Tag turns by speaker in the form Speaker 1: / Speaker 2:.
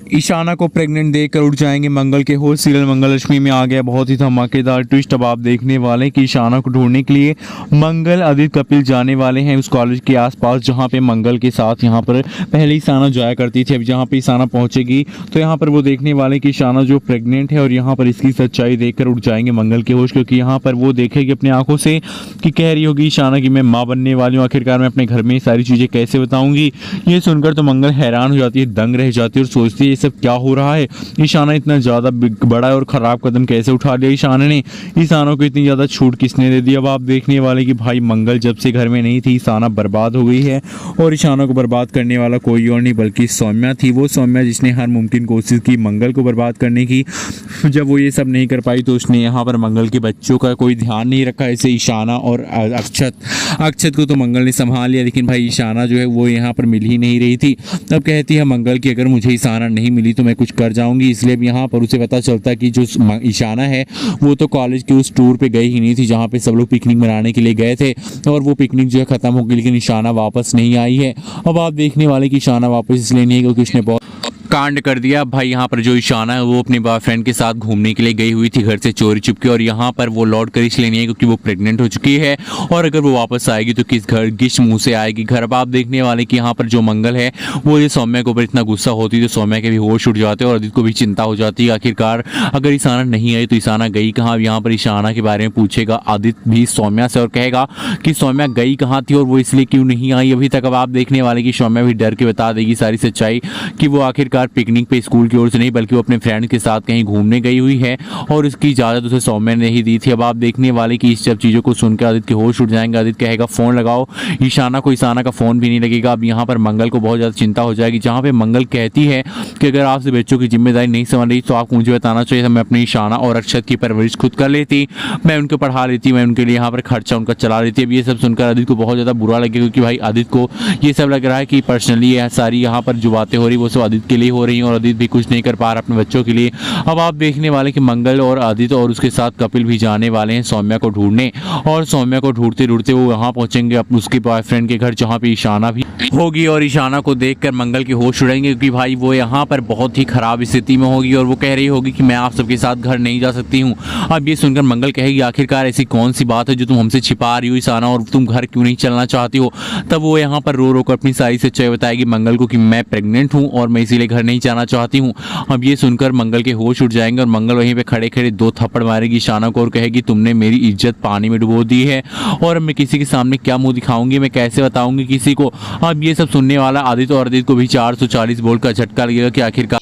Speaker 1: ईशाना को प्रेग्नेंट देखकर उठ जाएंगे मंगल के होश। सीरियल मंगल लक्ष्मी में आ गया बहुत ही धमाकेदार ट्विस्ट। अब आप देखने वाले हैं कि ईशाना को ढूंढने के लिए मंगल, आदित्य, कपिल जाने वाले हैं उस कॉलेज के आसपास जहां पे मंगल के साथ यहां पर पहले ईशाना जाया करती थी। अब जहां पे ईशाना पहुंचेगी तो यहां पर वो देखने वाले कि ईशाना जो प्रेग्नेंट है और यहां पर इसकी सच्चाई देखकर उठ जाएंगे मंगल के होश, क्योंकि यहां पर वो देखेगी अपनी आंखों से कि कह रही होगी ईशाना की मैं माँ बनने वाली हूँ। आखिरकार मैं अपने घर में सारी चीज़ें कैसे बताऊंगी। ये सुनकर तो मंगल हैरान हो जाती है, दंग रह जाती है और सोचती है ये सब क्या हो रहा है। ईशाना इतना ज़्यादा बड़ा और ख़राब कदम कैसे उठा लिया ईशाना ने। ईशाना को इतनी ज़्यादा छूट किसने दे दी। अब आप देखने वाले कि भाई मंगल जब से घर में नहीं थी ईशाना बर्बाद हो गई है और ईशाना को बर्बाद करने वाला कोई और नहीं बल्कि सौम्या थी। वो सौम्या जिसने हर मुमकिन कोशिश की मंगल को बर्बाद करने की। जब वो ये सब नहीं कर पाई तो उसने यहाँ पर मंगल के बच्चों का कोई ध्यान नहीं रखा। ऐसे ईशाना और अक्षत को तो मंगल ने संभाल लिया, लेकिन भाई ईशाना जो है वो यहाँ पर मिल ही नहीं रही थी। अब कहती है मंगल की अगर मुझे ईशाना नहीं मिली तो मैं कुछ कर जाऊंगी। इसलिए अब यहाँ पर उसे पता चलता कि जो ईशाना है वो तो कॉलेज के उस टूर पे गई ही नहीं थी जहाँ पे सब लोग पिकनिक मनाने के लिए गए थे और वो पिकनिक जो है खत्म हो गई, लेकिन ईशाना वापस नहीं आई है। अब आप देखने वाले कि ईशाना वापस इसलिए नहीं है क्योंकि उसने बहुत कांड कर दिया। भाई यहाँ पर जो ईशाना है वो अपने बॉयफ्रेंड के साथ घूमने के लिए गई हुई थी घर से चोरी छुपके, और यहाँ पर वो लौट कर इसलिए नहीं है क्योंकि वो प्रेग्नेंट हो चुकी है और अगर वो वापस आएगी तो किस मुंह से आएगी घर। अब आप देखने वाले कि यहाँ पर जो मंगल है वो ये सौम्या के ऊपर इतना गुस्सा होती है तो सौम्या के भी होश उठ जाते हैं और आदित्य को भी चिंता हो जाती है। आखिरकार अगर ईशाना नहीं आई तो ईशाना गई कहाँ। यहाँ पर ईशाना के बारे में पूछेगा आदित्य भी सौम्या से और कहेगा कि सौम्या गई कहाँ थी और वो इसलिए क्यों नहीं आई अभी तक। अब आप देखने वाले कि सौम्या भी डर के बता देगी सारी सच्चाई कि वो आखिरकार पिकनिक पे स्कूल की ओर से नहीं बल्कि वो अपने फ्रेंड के साथ कहीं घूमने गई हुई है और इसकी इजाजत उसे सौम्या ने ही दी थी। अब आप देखने वाले कि इस सब चीज़ों को सुनकर आदित्य के होश उठ जाएंगे। आदित्य कहेगा फ़ोन लगाओ ईशाना को, ईशाना का फ़ोन भी नहीं लगेगा। अब यहाँ पर मंगल को बहुत ज़्यादा चिंता हो जाएगी, जहाँ पे मंगल कहती है कि अगर आपसे बच्चों की जिम्मेदारी नहीं समझ रही तो आपको मुझे बताना चाहिए था। मैं अपनी ईशाना और अक्षत की परवरिश खुद कर लेती, मैं उनको पढ़ा लेती, मैं उनके लिए यहाँ पर खर्चा उनका चला लेती। अब ये सब सुनकर आदित्य को बहुत ज़्यादा बुरा लगेगा क्योंकि भाई आदित्य को ये सब लग रहा है कि पर्सनली सारी यहाँ पर जो बातें हो रही वो सब आदित्य के लिए हो रही हैं और आदित्य भी कुछ नहीं कर पा रहा अपने बच्चों के लिए। अब आप देखने वाले कि मंगल और आदित्य और उसके साथ कपिल भी जाने वाले हैं सौम्या को ढूंढने और सौम्या को ढूंढते ढूंढते वो यहाँ पहुंचेंगे अपने उसके बॉयफ्रेंड के घर जहाँ पे ईशाना भी होगी और ईशाना को देखकर मंगल के होश उड़ेंगे क्योंकि भाई वो यहाँ पर बहुत ही खराब स्थिति में होगी और वो कह रही होगी कि मैं आप सबके साथ घर नहीं जा सकती हूँ। अब ये सुनकर मंगल कहेगी आखिरकार ऐसी कौन सी बात है जो तुम हमसे छिपा रही हो ईशाना, और तुम घर क्यों नहीं चलना चाहती हो। तब वो यहाँ पर रो रो कर अपनी सारी सच्चाई बताएगी मंगल को कि मैं प्रेग्नेंट हूँ और मैं इसीलिए घर नहीं जाना चाहती हूँ। अब ये सुनकर मंगल के होश उठ जाएंगे और मंगल वहीं पे खड़े खड़े 2 थप्पड़ मारेगी ईशाना को और कहेगी तुमने मेरी इज्जत पानी में डुबो दी है और मैं किसी के सामने क्या मुंह दिखाऊंगी, मैं कैसे बताऊंगी किसी को। अब ये सब सुनने वाला आदित्य और आदित्य को भी 440 वोल्ट का झटका लगेगा कि आखिरकार